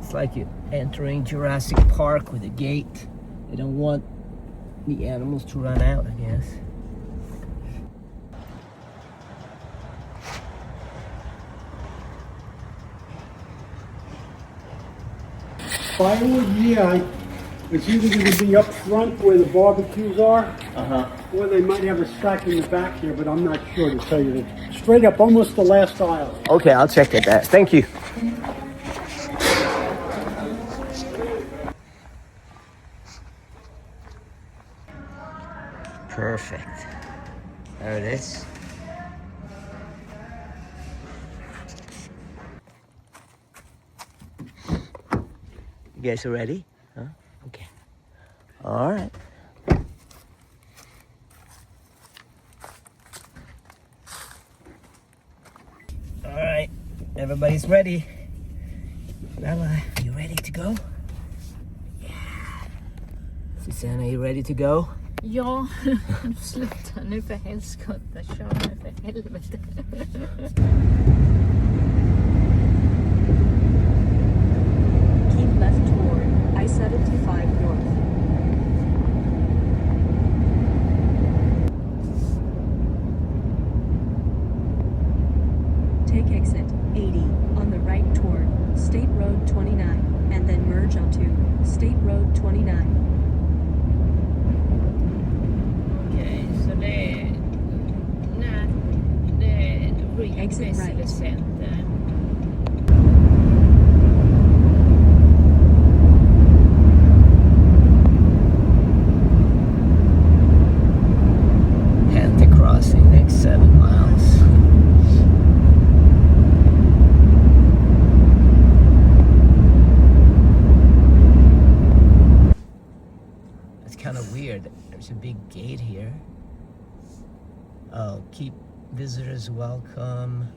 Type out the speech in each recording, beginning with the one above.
It's like you're entering Jurassic Park with a gate. They don't want the animals to run out, I guess. Firewood, yeah. It's either going to be up front where the barbecues are, or they might have a stack in the back here, but I'm not sure to tell you. Straight up, almost the last aisle. Okay, I'll check it out. Thank you. Perfect. There it is. You guys are ready? Huh? Okay. All right. All right. Everybody's ready. Bella, you ready to go? Yeah. Susanna, you ready to go? Ja, sluta nu för helskotta, kör nu för helvete. Keep left toward I-75 north. Take exit 80 on the right toward State Road 29 and then merge onto State Road 29. Så det är Exit right. Center. Panther Crossing, next 7 miles. It's kind of weird. There's a big gate here. Oh, keep visitors welcome.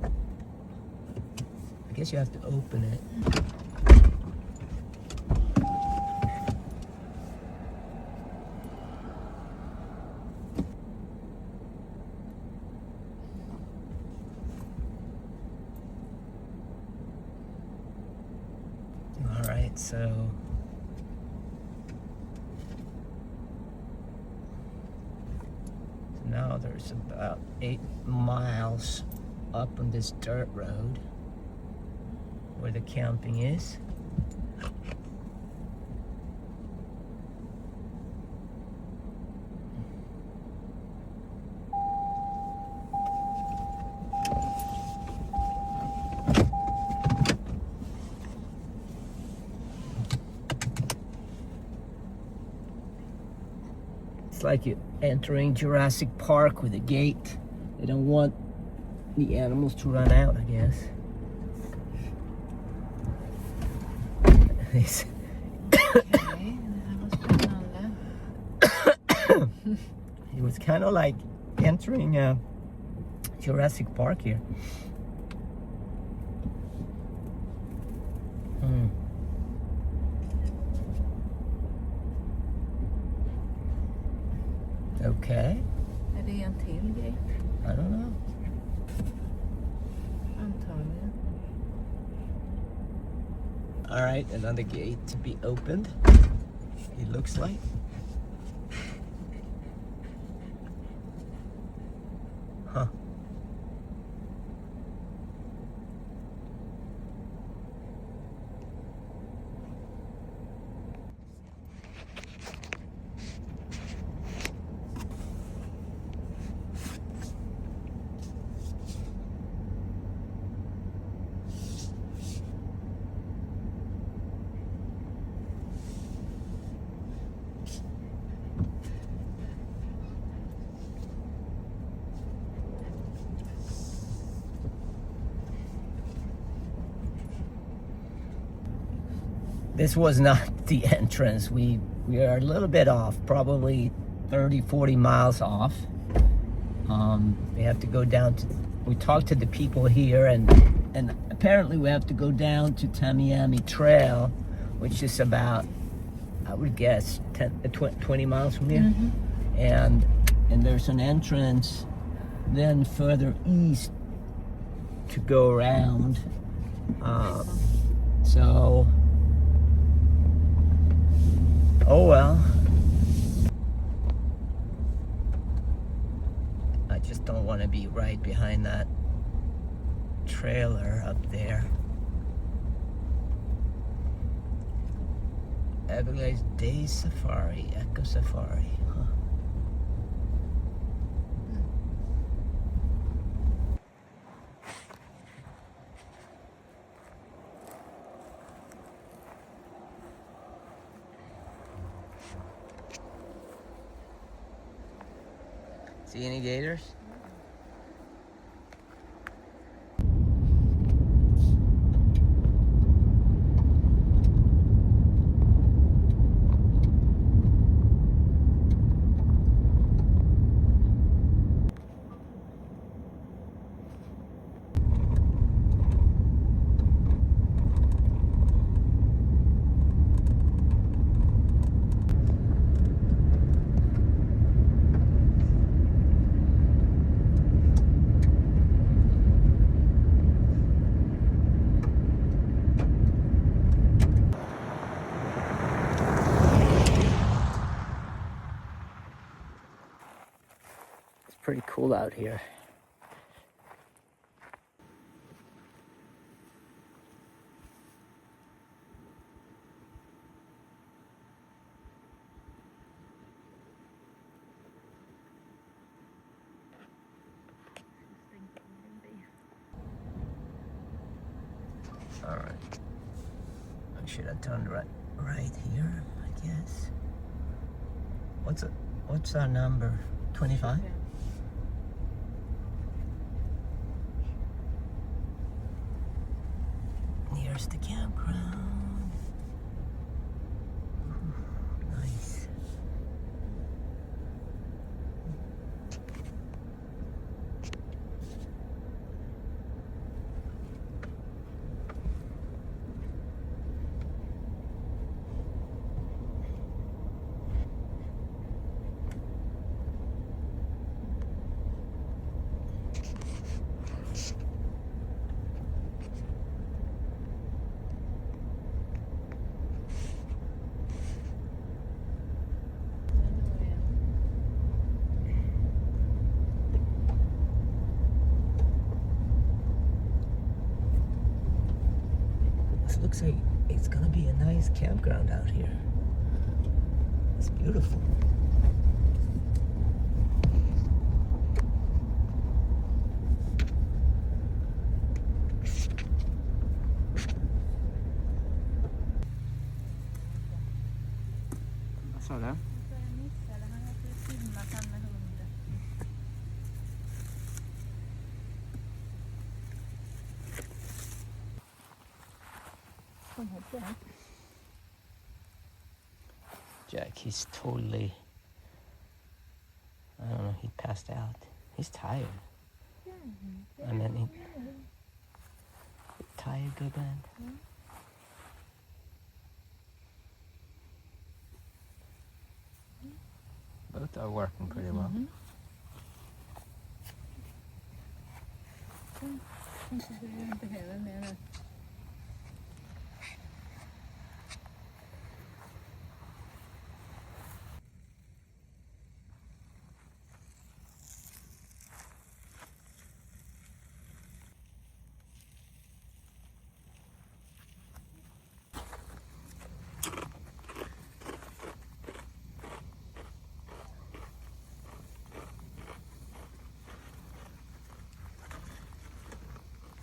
I guess you have to open it. All right, so now there's about 8 miles up on this dirt road where the camping is. It's like you're entering Jurassic Park with a gate. They don't want the animals to run out, I guess. It was kind of like entering Jurassic Park here. Okay. Är det en till grej? I don't know. Antagligen. All right, another gate to be opened. It looks like. Huh. This was not the entrance. We are a little bit off, probably 30-40 miles off. We have to go down to, we talked to the people here, and apparently we have to go down to Tamiami Trail, which is about, I would guess, 20 miles from here. Mm-hmm. And there's an entrance then further east to go around So, oh well. I just don't want to be right behind that trailer up there. Everglades Day Safari, Echo Safari. Huh. See any gators? It's pretty cool out here. All right. I should have turned right here, I guess. What's our number? 25? Here's the campground. Nice. This looks like it's gonna be a nice campground out here. It's beautiful. Vad sa du? Jack, he's totally, I don't know, he passed out. He's tired. I mean, tired, good man. Both are working pretty well.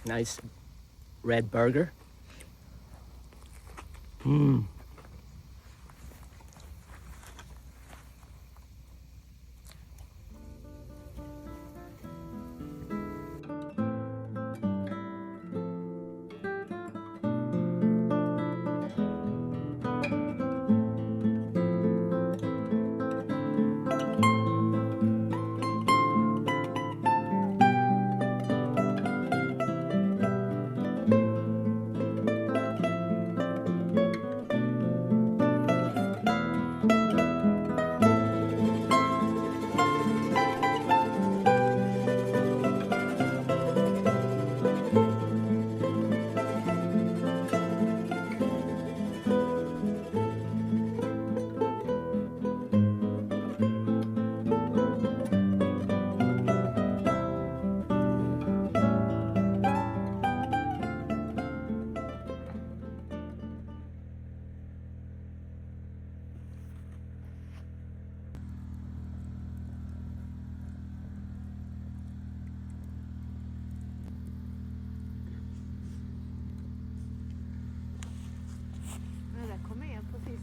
Nice red burger. Mmm.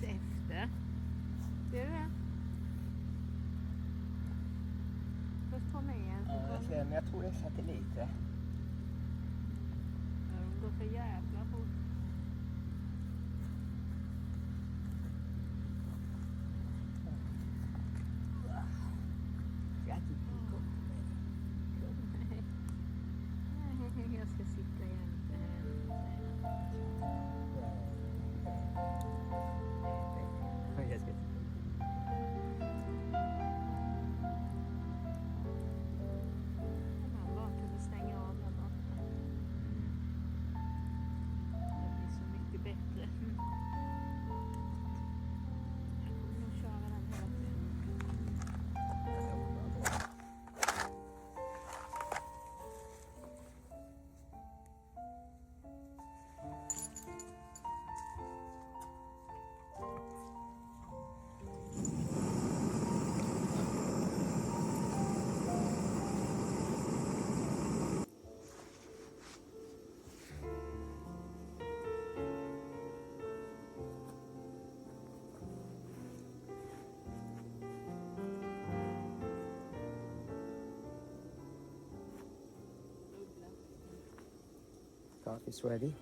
precis efter. Ser du det? Först på ner. Ja, jag ser, men jag tror det är satelliter. De går för jävla fort. Jag ska sitta jämte här. Jag ska Man bara kunde stänga av där borta. Det blir så mycket bättre. Jag kommer nog köra den hela tiden. Coffee's ready.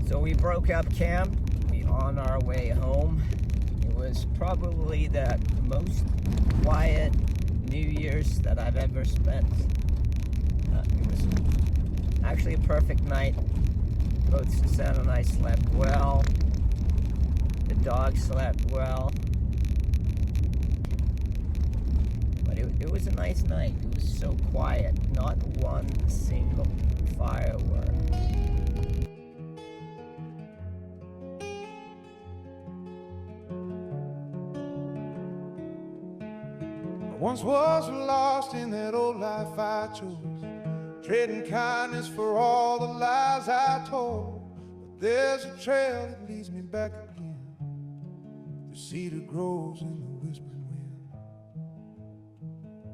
So we broke up camp. We on our way home. It was probably the most quiet New Year's that I've ever spent. It was actually a perfect night. Both Susanna and I slept well. The dog slept well. But it was a nice night. It was so quiet. Not one single firework. Once was lost in that old life I chose, trading kindness for all the lies I told. But there's a trail that leads me back again, the cedar grows in the whispering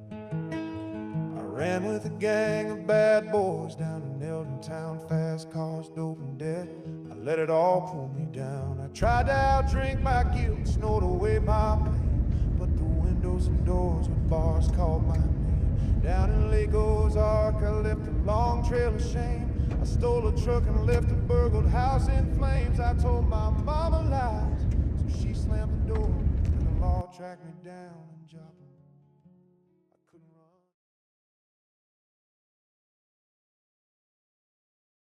wind. I ran with a gang of bad boys down in Eldon Town, fast cars, dope and debt. I let it all pull me down. I tried to outdrink my guilt, snort away my pain, but the windows and doors with bars called my name. Down in Lake Ozark, I left a long trail of shame. I stole a truck and left a burgled house in flames. I told my mama lies, so she slammed the door, and the law tracked me down and dropped me.